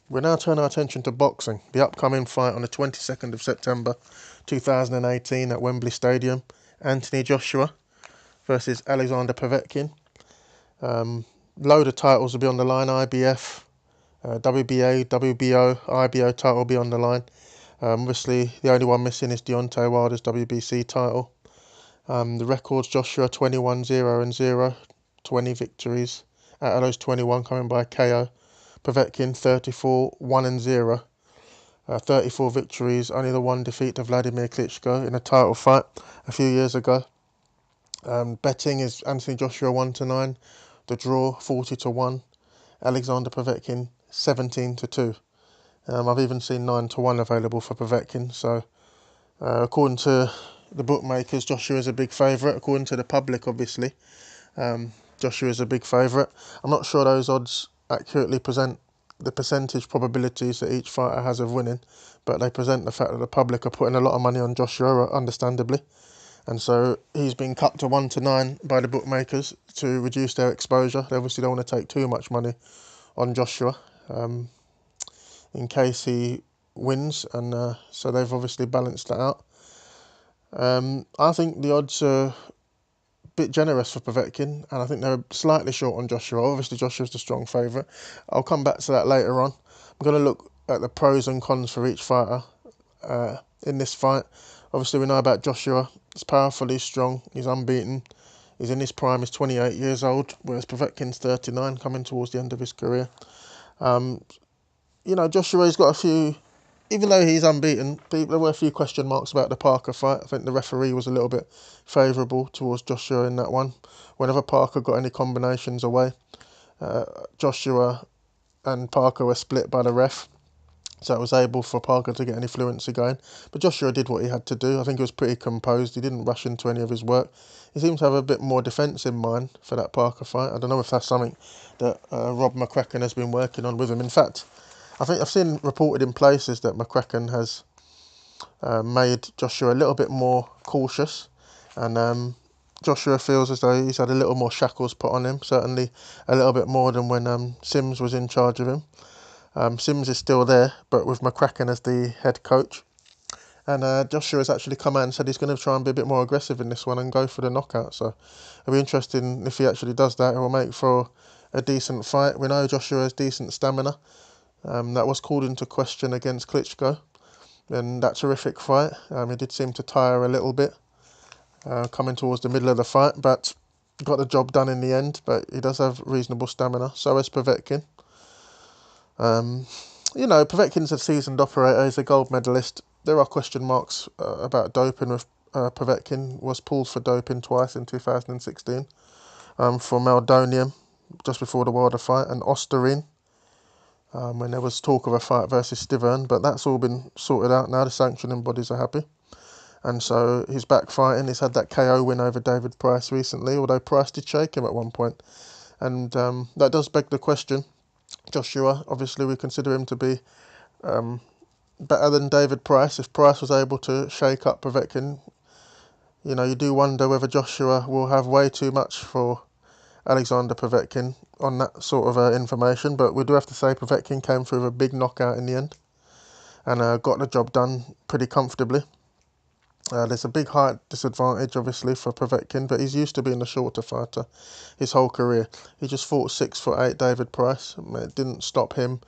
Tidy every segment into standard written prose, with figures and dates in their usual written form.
We now turn our attention to boxing. The upcoming fight on the 22nd of September 2018 at Wembley Stadium. Anthony Joshua versus Alexander Povetkin. Load of titles will be on the line. IBF, WBA, WBO, IBO title will be on the line. Obviously, the only one missing is Deontay Wilder's WBC title. The records: Joshua 21-0-0, 20 victories. Out of those 21 coming by KO. Povetkin 34-1-0, 34 victories. Only the one defeat to Vladimir Klitschko in a title fight a few years ago. Betting is Anthony Joshua 1-9, the draw 40-1, Alexander Povetkin 17-2. I've even seen 9-1 available for Povetkin. So according to the bookmakers, Joshua is a big favourite. According to the public, obviously, Joshua is a big favourite. I'm not sure those odds accurately present the percentage probabilities that each fighter has of winning, but they present the fact that the public are putting a lot of money on Joshua, understandably. And so he's been cut to 1-9 by the bookmakers to reduce their exposure. They obviously don't want to take too much money on Joshua in case he wins, and so they've obviously balanced that out. I think the odds are bit generous for Povetkin, and I think they're slightly short on Joshua. Obviously, Joshua's the strong favourite. I'll come back to that later on. I'm going to look at the pros and cons for each fighter in this fight. Obviously, we know about Joshua. He's powerful, he's strong, he's unbeaten. He's in his prime, he's 28 years old, whereas Povetkin's 39, coming towards the end of his career. Joshua's got a few... Even though he's unbeaten, there were a few question marks about the Parker fight. I think the referee was a little bit favourable towards Joshua in that one. Whenever Parker got any combinations away, Joshua and Parker were split by the ref, so it was able for Parker to get any fluency going. But Joshua did what he had to do. I think he was pretty composed. He didn't rush into any of his work. He seems to have a bit more defence in mind for that Parker fight. I don't know if that's something that Rob McCracken has been working on with him. In fact, I think I've seen reported in places that McCracken has made Joshua a little bit more cautious, and Joshua feels as though he's had a little more shackles put on him, certainly a little bit more than when Sims was in charge of him. Sims is still there, but with McCracken as the head coach. And Joshua has actually come out and said he's going to try and be a bit more aggressive in this one and go for the knockout. So it'll be interesting if he actually does that. It will make for a decent fight. We know Joshua has decent stamina. That was called into question against Klitschko in that terrific fight. He did seem to tire a little bit coming towards the middle of the fight, but got the job done in the end. But he does have reasonable stamina. So has Povetkin. Povetkin's a seasoned operator. He's a gold medalist. There are question marks about doping with Povetkin. Was pulled for doping twice in 2016 for meldonium just before the Wilder fight, and Osterine when there was talk of a fight versus Stiverne, but that's all been sorted out now. The sanctioning bodies are happy, and so he's back fighting. He's had that KO win over David Price recently, although Price did shake him at one point, and that does beg the question. Joshua, obviously we consider him to be better than David Price. If Price was able to shake up Povetkin, you do wonder whether Joshua will have way too much for Alexander Povetkin on that sort of information. But we do have to say Povetkin came through with a big knockout in the end and got the job done pretty comfortably. There's a big height disadvantage, obviously, for Povetkin, but he's used to being a shorter fighter his whole career. He just fought 6'8" David Price. It didn't stop him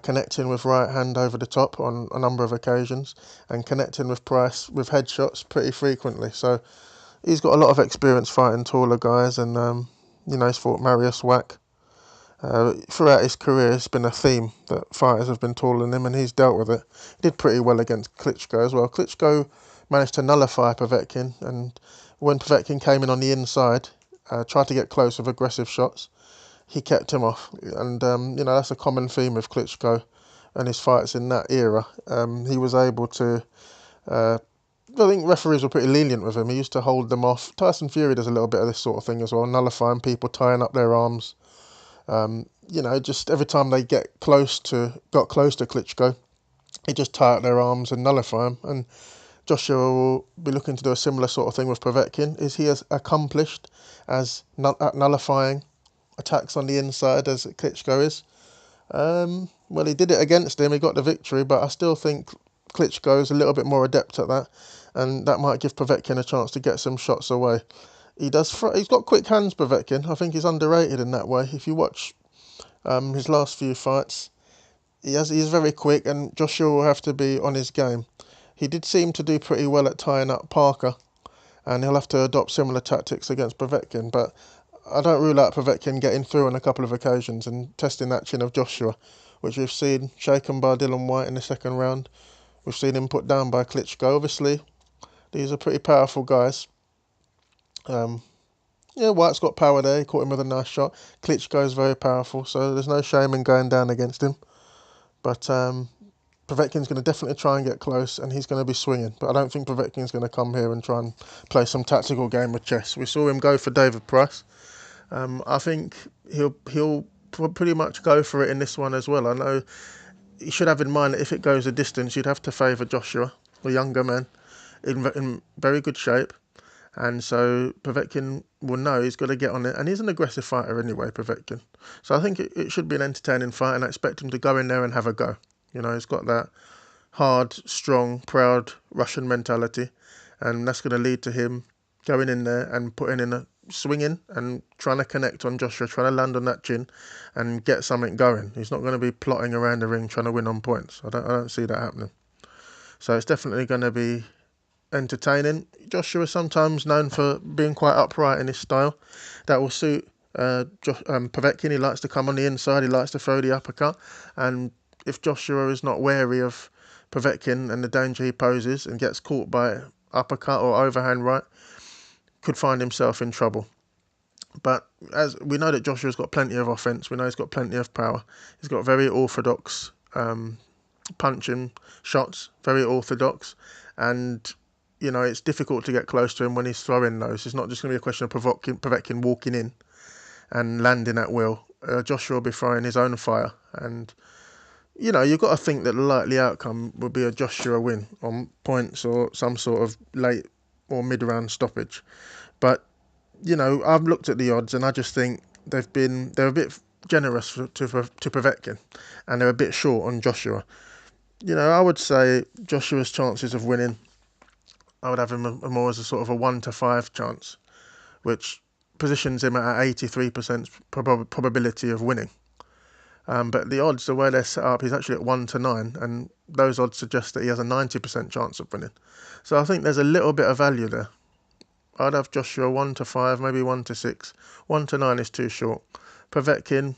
connecting with right hand over the top on a number of occasions and connecting with Price with headshots pretty frequently. So he's got a lot of experience fighting taller guys, and he's fought Marius Wack. Throughout his career, it's been a theme that fighters have been taller than him, and he's dealt with it. He did pretty well against Klitschko as well. Klitschko managed to nullify Povetkin, and when Povetkin came in on the inside, tried to get close with aggressive shots, he kept him off. And, that's a common theme with Klitschko and his fights in that era. He was able to... I think referees were pretty lenient with him. He used to hold them off. Tyson Fury does a little bit of this sort of thing as well, nullifying people, tying up their arms. Just every time they got close to Klitschko, he just tie up their arms and nullify them. And Joshua will be looking to do a similar sort of thing with Povetkin. Is he as accomplished at nullifying attacks on the inside as Klitschko is? Well, he did it against him. He got the victory, but I still think Klitschko is a little bit more adept at that, and that might give Povetkin a chance to get some shots away. He's got quick hands, Povetkin. I think he's underrated in that way. If you watch his last few fights, he's very quick, and Joshua will have to be on his game. He did seem to do pretty well at tying up Parker, and he'll have to adopt similar tactics against Povetkin. But I don't rule out Povetkin getting through on a couple of occasions and testing that chin of Joshua, which we've seen shaken by Dylan White in the second round. We've seen him put down by Klitschko. Obviously, these are pretty powerful guys. Yeah, White's got power there. He caught him with a nice shot. Klitschko is very powerful, so there's no shame in going down against him. But Povetkin's going to definitely try and get close, and he's going to be swinging. But I don't think Povetkin's going to come here and try and play some tactical game of chess. We saw him go for David Price. I think he'll pretty much go for it in this one as well. I know you should have in mind that if it goes a distance, you'd have to favour Joshua, a younger man, in very good shape. And so Povetkin will know he's got to get on it. And he's an aggressive fighter anyway, Povetkin. So I think it should be an entertaining fight, and I expect him to go in there and have a go. You know, he's got that hard, strong, proud Russian mentality. And that's going to lead to him going in there and putting in a swinging and trying to connect on Joshua, trying to land on that chin and get something going. He's not going to be plotting around the ring trying to win on points. I don't see that happening. So it's definitely going to be entertaining. Joshua is sometimes known for being quite upright in his style. That will suit Povetkin. He likes to come on the inside. He likes to throw the uppercut. And if Joshua is not wary of Povetkin and the danger he poses and gets caught by uppercut or overhand right, could find himself in trouble. But as we know that Joshua's got plenty of offense, we know he's got plenty of power. He's got very orthodox punching shots, very orthodox, and you know it's difficult to get close to him when he's throwing those. It's not just going to be a question of Povetkin walking in and landing at will. Joshua will be throwing his own fire, and you know you've got to think that the likely outcome would be a Joshua win on points or some sort of late or mid-round stoppage. But you know, I've looked at the odds and I just think they're a bit generous to Povetkin, and they're a bit short on Joshua. You know, I would say Joshua's chances of winning, I would have him more as a sort of a 1-5 chance, which positions him at 83% probability of winning. But the odds, the way they're set up, he's actually at 1-9, and those odds suggest that he has a 90% chance of winning. So I think there's a little bit of value there. I'd have Joshua 1-5, maybe 1-6. 1-9 is too short. Povetkin,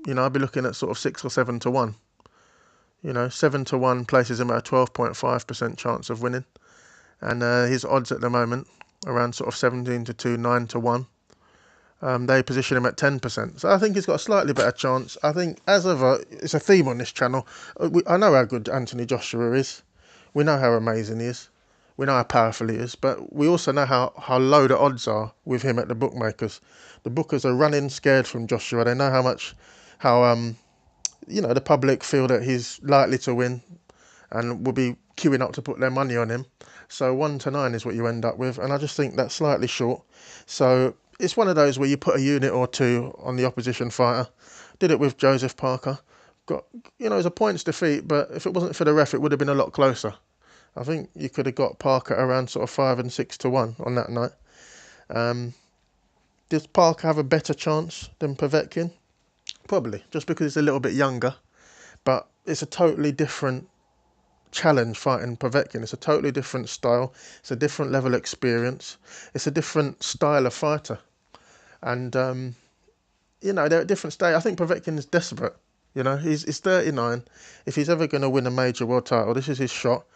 you know, I'd be looking at sort of 6 or 7-1. You know, 7-1 places him at a 12.5% chance of winning. And his odds at the moment, around sort of 17-2, 9-1. They position him at 10%. So I think he's got a slightly better chance. I think, as ever, it's a theme on this channel. I know how good Anthony Joshua is. We know how amazing he is. We know how powerful he is. But we also know how low the odds are with him at the bookmakers. The bookers are running scared from Joshua. They know how you know, the public feel that he's likely to win and will be queuing up to put their money on him. So 1-9 is what you end up with. And I just think that's slightly short. So it's one of those where you put a unit or two on the opposition fighter. Did it with Joseph Parker. You know, it was a points defeat, but if it wasn't for the ref, it would have been a lot closer. I think you could have got Parker around sort of 5 and 6-1 on that night. Does Parker have a better chance than Povetkin? Probably, just because he's a little bit younger. But it's a totally different challenge fighting Povetkin. It's a totally different style. It's a different level of experience. It's a different style of fighter. And, you know, they're at different stages. I think Povetkin is desperate. You know, he's 39. If he's ever going to win a major world title, this is his shot.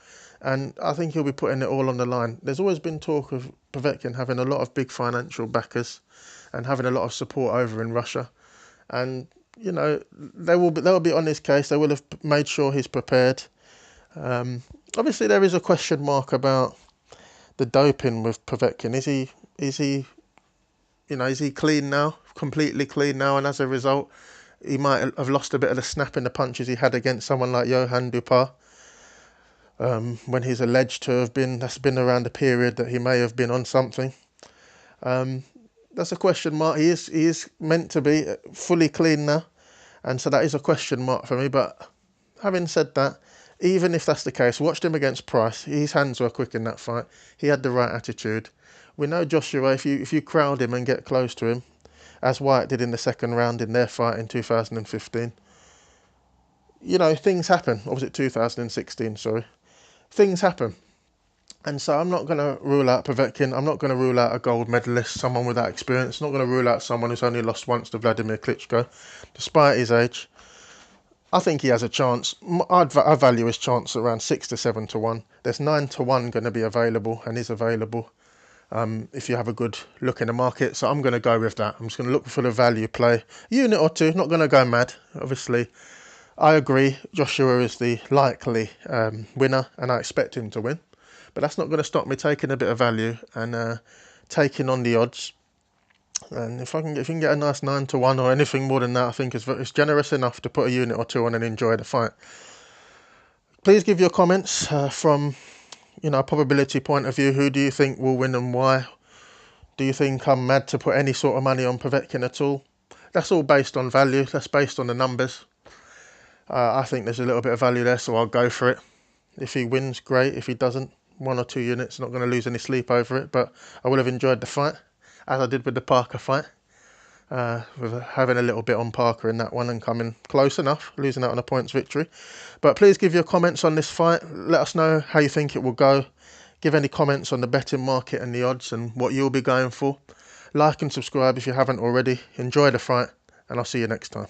And I think he'll be putting it all on the line. There's always been talk of Povetkin having a lot of big financial backers and having a lot of support over in Russia. And, you know, they'll be on his case. They will have made sure he's prepared. Obviously, there is a question mark about the doping with Povetkin. Is he clean now? Completely clean now? And as a result, he might have lost a bit of the snap in the punches he had against someone like Johan Dupar. When he's alleged to have been, that's been around the period that he may have been on something. That's a question mark. He is meant to be fully clean now, and so that is a question mark for me. But having said that, even if that's the case, watched him against Price. His hands were quick in that fight. He had the right attitude. We know Joshua, if you crowd him and get close to him, as Wyatt did in the second round in their fight in 2015, you know, things happen. Or was it 2016, sorry? Things happen. And so I'm not going to rule out Povetkin. I'm not going to rule out a gold medalist, someone with that experience. I'm not going to rule out someone who's only lost once to Vladimir Klitschko. Despite his age, I think he has a chance. I value his chance around 6 to 7 to 1. There's 9 to 1 going to be available and is available if you have a good look in the market. So I'm going to go with that. I'm just going to look for the value play. Unit or two, not going to go mad. Obviously, I agree. Joshua is the likely winner and I expect him to win. But that's not going to stop me taking a bit of value and taking on the odds. And if you can get a nice 9 to 1 or anything more than that, I think it's generous enough to put a unit or two on and enjoy the fight. Please give your comments from a probability point of view. Who do you think will win and why? Do you think I'm mad to put any sort of money on Povetkin at all? That's all based on value. That's based on the numbers. I think there's a little bit of value there, so I'll go for it. If he wins, great. If he doesn't, 1 or 2 units, not going to lose any sleep over it. But I will have enjoyed the fight, as I did with the Parker fight, with having a little bit on Parker in that one and coming close enough, losing out on a points victory. But please give your comments on this fight. Let us know how you think it will go. Give any comments on the betting market and the odds and what you'll be going for. Like and subscribe if you haven't already. Enjoy the fight, and I'll see you next time.